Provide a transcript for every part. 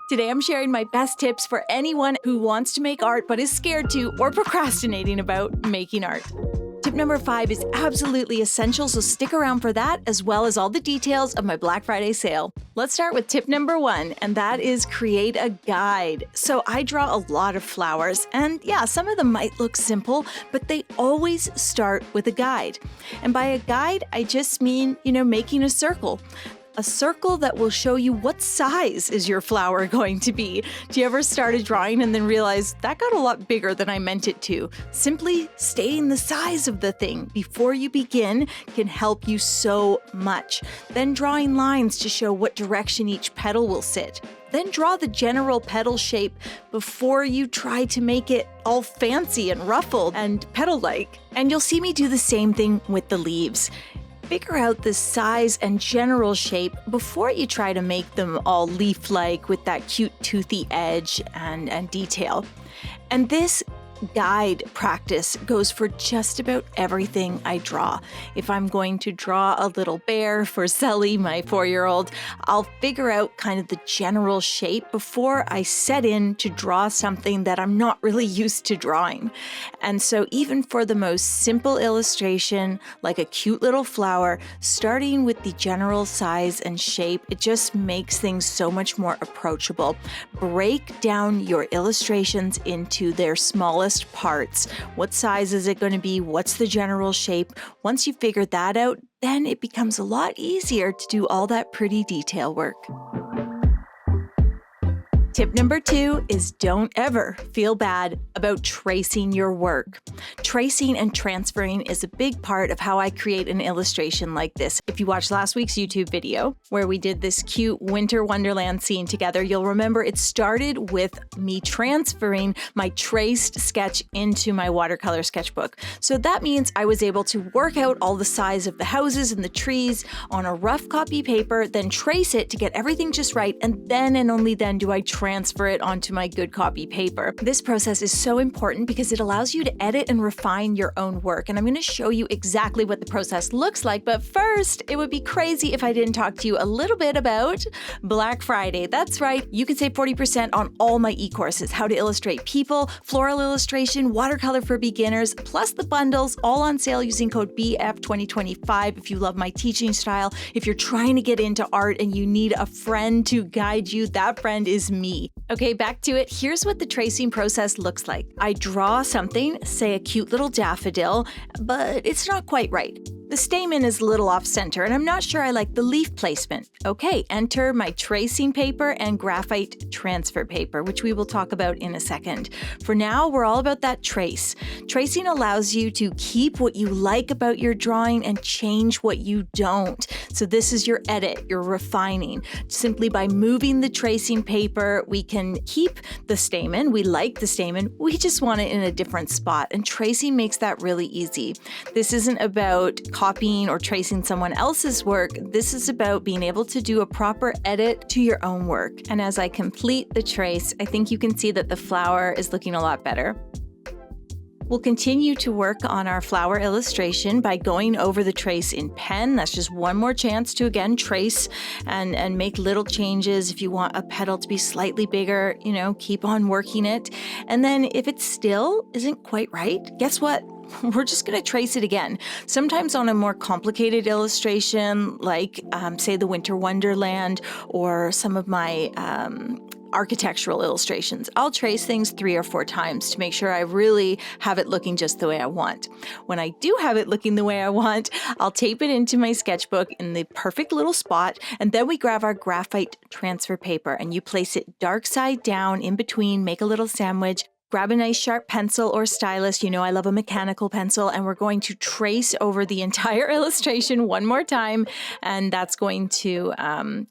Today I'm sharing my best tips for anyone who wants to make art but is scared to or procrastinating about making art. Tip number 5 is absolutely essential, so stick around for that as well as all the details of my Black Friday sale. Let's start with tip number 1, and that is create a guide. So I draw a lot of flowers, and yeah, some of them might look simple, but they always start with a guide. And by a guide, I just mean, making a circle. A circle that will show you what size is your flower going to be. Do you ever start a drawing and then realize that got a lot bigger than I meant it to? Simply stating the size of the thing before you begin can help you so much. Then drawing lines to show what direction each petal will sit. Then draw the general petal shape before you try to make it all fancy and ruffled and petal-like. And you'll see me do the same thing with the leaves. Figure out the size and general shape before you try to make them all leaf-like with that cute toothy edge and detail. And this guide practice goes for just about everything I draw. If I'm going to draw a little bear for Sully, my 4-year-old, I'll figure out kind of the general shape before I set in to draw something that I'm not really used to drawing. And so even for the most simple illustration, like a cute little flower, starting with the general size and shape, it just makes things so much more approachable. Break down your illustrations into their smallest parts. What size is it going to be? What's the general shape? Once you figure that out, then it becomes a lot easier to do all that pretty detail work. Tip number 2 is don't ever feel bad about tracing your work. Tracing and transferring is a big part of how I create an illustration like this. If you watched last week's YouTube video where we did this cute winter wonderland scene together, you'll remember it started with me transferring my traced sketch into my watercolor sketchbook. So that means I was able to work out all the size of the houses and the trees on a rough copy paper, then trace it to get everything just right, and then and only then do I transfer it onto my good copy paper. This process is so important because it allows you to edit and refine your own work. And I'm going to show you exactly what the process looks like. But first, it would be crazy if I didn't talk to you a little bit about Black Friday. That's right. You can save 40% on all my e-courses, how to illustrate people, floral illustration, watercolor for beginners, plus the bundles, all on sale using code BF2025 if you love my teaching style. If you're trying to get into art and you need a friend to guide you, that friend is me. Okay, back to it. Here's what the tracing process looks like. I draw something, say a cute little daffodil, but it's not quite right. The stamen is a little off center and I'm not sure I like the leaf placement. Okay, enter my tracing paper and graphite transfer paper, which we will talk about in a second. For now, we're all about that trace. Tracing allows you to keep what you like about your drawing and change what you don't. So this is your edit, your refining. Simply by moving the tracing paper, we can keep the stamen. We like the stamen. We just want it in a different spot. And tracing makes that really easy. This isn't about copying or tracing someone else's work. This is about being able to do a proper edit to your own work. And as I complete the trace, I think you can see that the flower is looking a lot better. We'll continue to work on our flower illustration by going over the trace in pen. That's just one more chance to, again, trace and make little changes. If you want a petal to be slightly bigger, keep on working it. And then if it still isn't quite right, guess what? We're just going to trace it again. Sometimes on a more complicated illustration, like say the Winter Wonderland or some of my architectural illustrations, I'll trace things 3 or 4 times to make sure I really have it looking just the way I want. When I do have it looking the way I want, I'll tape it into my sketchbook in the perfect little spot, and then we grab our graphite transfer paper and you place it dark side down in between, make a little sandwich. Grab a nice sharp pencil or stylus. I love a mechanical pencil, and we're going to trace over the entire illustration one more time, and that's going to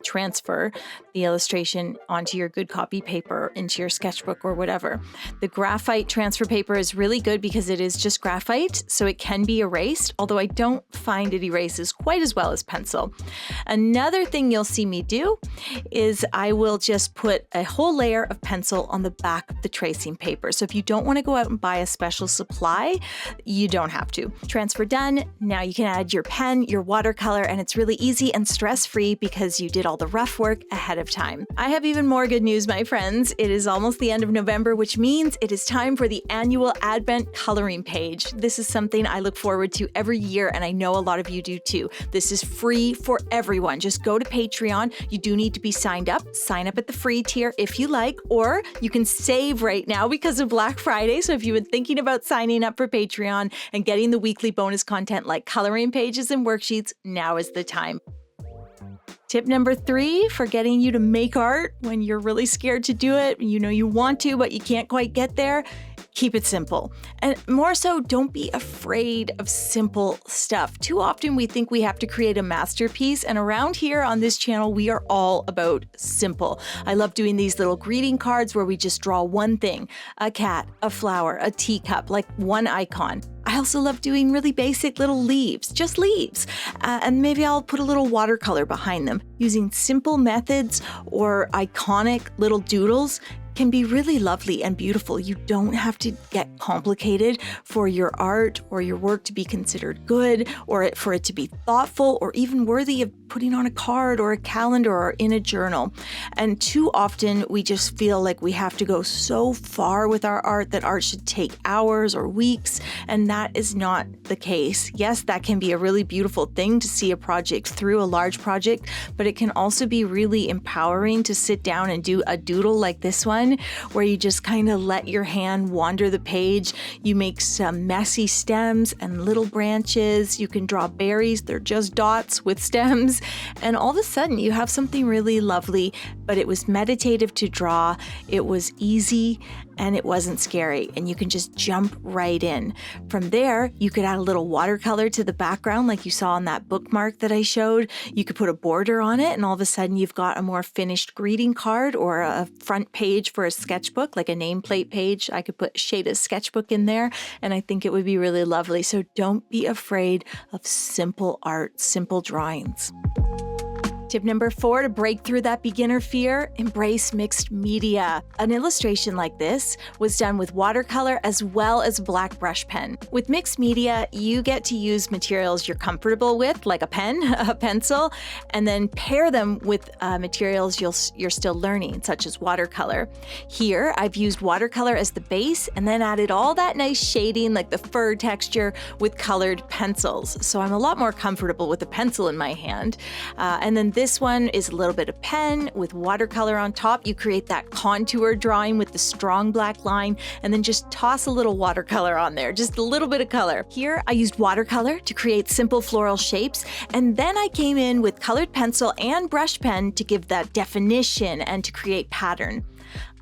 transfer the illustration onto your good copy paper, into your sketchbook or whatever. The graphite transfer paper is really good because it is just graphite, so it can be erased, although I don't find it erases quite as well as pencil. Another thing you'll see me do is I will just put a whole layer of pencil on the back of the tracing paper. So if you don't want to go out and buy a special supply, you don't have to. Transfer done. Now you can add your pen, your watercolor, and it's really easy and stress-free because you did all the rough work ahead of time. I have even more good news, my friends. It is almost the end of November, which means it is time for the annual Advent coloring page. This is something I look forward to every year, and I know a lot of you do too. This is free for everyone. Just go to Patreon. You do need to be signed up. Sign up at the free tier if you like, or you can save right now because of Black Friday. So if you've been thinking about signing up for Patreon and getting the weekly bonus content like coloring pages and worksheets, now is the time. Tip number 3 for getting you to make art when you're really scared to do it. You know you want to, but you can't quite get there. Keep it simple. And more so, don't be afraid of simple stuff. Too often we think we have to create a masterpiece, and around here on this channel, we are all about simple. I love doing these little greeting cards where we just draw one thing, a cat, a flower, a teacup, like one icon. I also love doing really basic little leaves, just leaves. And maybe I'll put a little watercolor behind them. Using simple methods or iconic little doodles can be really lovely and beautiful. You don't have to get complicated for your art or your work to be considered good, or for it to be thoughtful or even worthy of putting on a card or a calendar or in a journal. And too often we just feel like we have to go so far with our art that art should take hours or weeks, and that is not the case. Yes, that can be a really beautiful thing to see a project through, a large project, but it can also be really empowering to sit down and do a doodle like this one, where you just kind of let your hand wander the page. You make some messy stems and little branches. You can draw berries. They're just dots with stems. And all of a sudden you have something really lovely, but it was meditative to draw. It was easy and it wasn't scary, and you can just jump right in. From there, you could add a little watercolor to the background like you saw on that bookmark that I showed. You could put a border on it, and all of a sudden you've got a more finished greeting card or a front page for a sketchbook, like a nameplate page. I could put Shayda's sketchbook in there, and I think it would be really lovely. So don't be afraid of simple art, simple drawings. Tip number 4 to break through that beginner fear, embrace mixed media. An illustration like this was done with watercolor as well as black brush pen. With mixed media, you get to use materials you're comfortable with, like a pen, a pencil, and then pair them with materials you're still learning, such as watercolor. Here, I've used watercolor as the base and then added all that nice shading, like the fur texture, with colored pencils. So I'm a lot more comfortable with a pencil in my hand. And then this one is a little bit of pen with watercolor on top. You create that contour drawing with the strong black line, and then just toss a little watercolor on there, just a little bit of color. Here, I used watercolor to create simple floral shapes, and then I came in with colored pencil and brush pen to give that definition and to create pattern.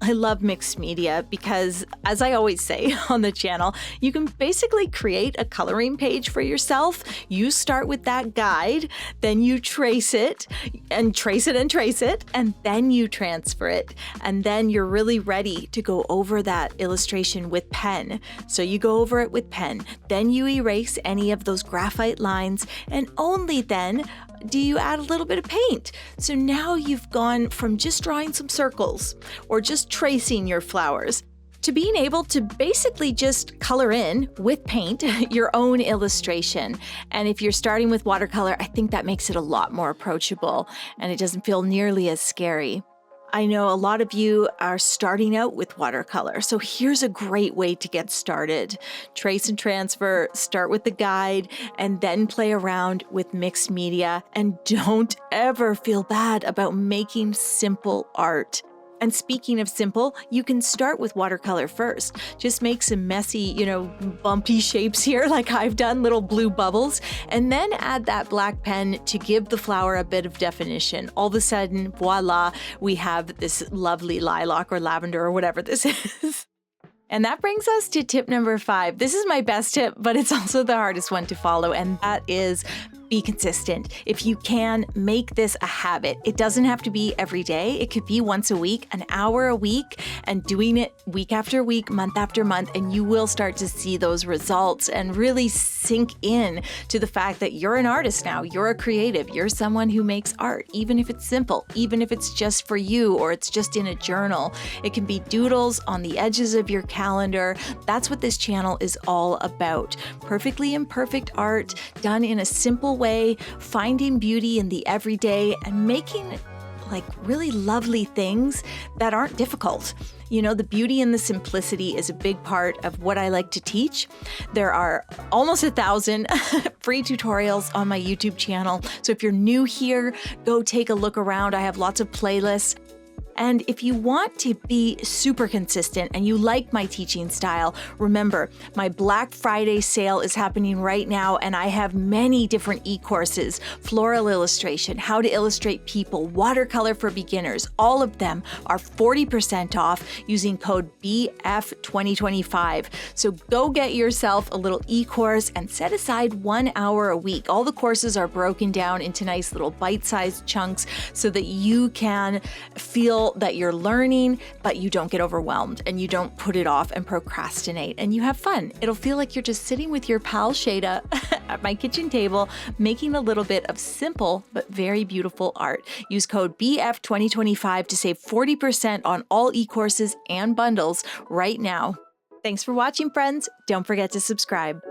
I love mixed media because, as I always say on the channel, you can basically create a coloring page for yourself. You start with that guide, then you trace it and trace it and trace it, and then you transfer it. And then you're really ready to go over that illustration with pen. So you go over it with pen, then you erase any of those graphite lines, and only then do you add a little bit of paint. So now you've gone from just drawing some circles or just tracing your flowers to being able to basically just color in with paint your own illustration. And if you're starting with watercolor, I think that makes it a lot more approachable and it doesn't feel nearly as scary. I know a lot of you are starting out with watercolor, so here's a great way to get started. Trace and transfer, start with the guide, and then play around with mixed media. And don't ever feel bad about making simple art. And speaking of simple, you can start with watercolor first. Just make some messy, bumpy shapes here like I've done, little blue bubbles, and then add that black pen to give the flower a bit of definition. All of a sudden, voila, we have this lovely lilac or lavender or whatever this is. And that brings us to tip number 5. This is my best tip, but it's also the hardest one to follow, and that is be consistent. If you can, make this a habit. It doesn't have to be every day. It could be once a week, an hour a week, and doing it week after week, month after month, and you will start to see those results and really sink in to the fact that you're an artist now. You're a creative. You're someone who makes art, even if it's simple, even if it's just for you or it's just in a journal. It can be doodles on the edges of your calendar. That's what this channel is all about. Perfectly imperfect art done in a simple way, finding beauty in the everyday and making like really lovely things that aren't difficult. You know, the beauty and the simplicity is a big part of what I like to teach. There are almost 1,000 free tutorials on my YouTube channel. So if you're new here, go take a look around. I have lots of playlists. And if you want to be super consistent and you like my teaching style, remember, my Black Friday sale is happening right now, and I have many different e-courses: floral illustration, how to illustrate people, watercolor for beginners. All of them are 40% off using code BF2025. So go get yourself a little e-course and set aside 1 hour a week. All the courses are broken down into nice little bite-sized chunks so that you can feel that you're learning, but you don't get overwhelmed and you don't put it off and procrastinate, and you have fun. It'll feel like you're just sitting with your pal Shayda at my kitchen table, making a little bit of simple but very beautiful art. Use code BF2025 to save 40% on all e-courses and bundles right now. Thanks for watching, friends. Don't forget to subscribe.